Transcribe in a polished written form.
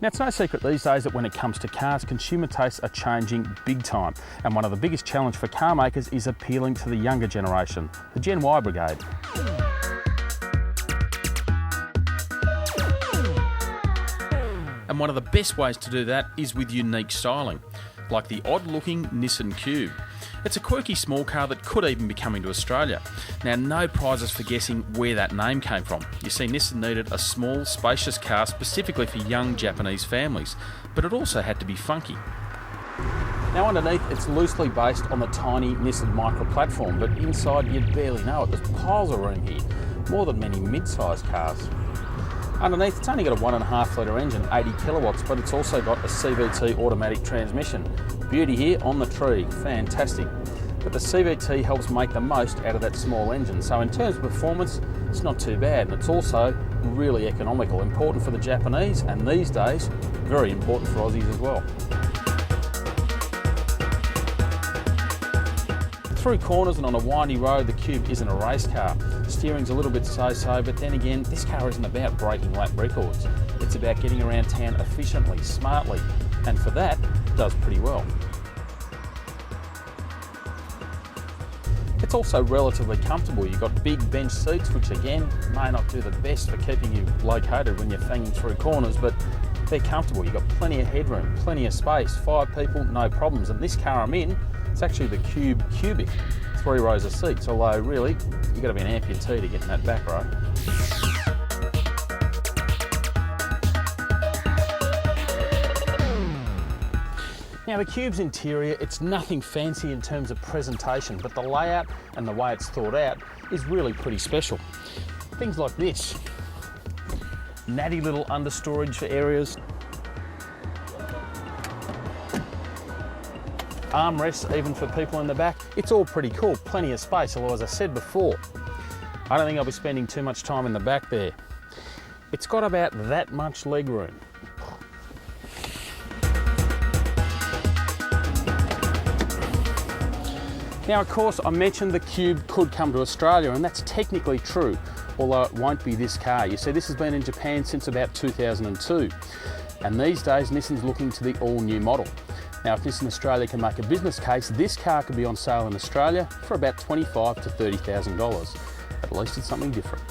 Now, it's no secret these days that when it comes to cars, consumer tastes are changing big time. And one of the biggest challenges for car makers is appealing to the younger generation, the Gen Y brigade. And one of the best ways to do that is with unique styling, like the odd-looking Nissan Cube. It's a quirky small car that could even be coming to Australia. Now, no prizes for guessing where that name came from. You see, Nissan needed a small, spacious car specifically for young Japanese families, but it also had to be funky. Now underneath, it's loosely based on the tiny Nissan Micra platform, but inside you'd barely know it. There's piles of room here, more than many mid-sized cars. Underneath, it's only got a 1.5 litre engine, 80 kilowatts, but it's also got a CVT automatic transmission. Beauty here on the tree, fantastic. But the CVT helps make the most out of that small engine. So in terms of performance, it's not too bad. And it's also really economical, important for the Japanese, and these days, very important for Aussies as well. Through corners and on a windy road, the Cube isn't a race car. Steering's a little bit so-so, but then again, this car isn't about breaking lap records. It's about getting around town efficiently, smartly, and for that, it does pretty well. It's also relatively comfortable. You've got big bench seats, which again, may not do the best for keeping you located when you're fanging through corners, but they're comfortable. You've got plenty of headroom, plenty of space, 5 people, no problems. And this car I'm in, it's actually the Cube Cubic, 3 rows of seats, although really, you've got to be an amputee to get in that back row. Now, the Cube's interior, it's nothing fancy in terms of presentation, but the layout and the way it's thought out is really pretty special. Things like this, natty little understorage areas, armrests even for people in the back. It's all pretty cool, plenty of space, although as I said before, I don't think I'll be spending too much time in the back there. It's got about that much leg room. Now, of course, I mentioned the Cube could come to Australia, and that's technically true, although it won't be this car. You see, this has been in Japan since about 2002, and these days Nissan's looking to the all-new model. Now, if Nissan Australia can make a business case, this car could be on sale in Australia for about $25,000 to $30,000. At least it's something different.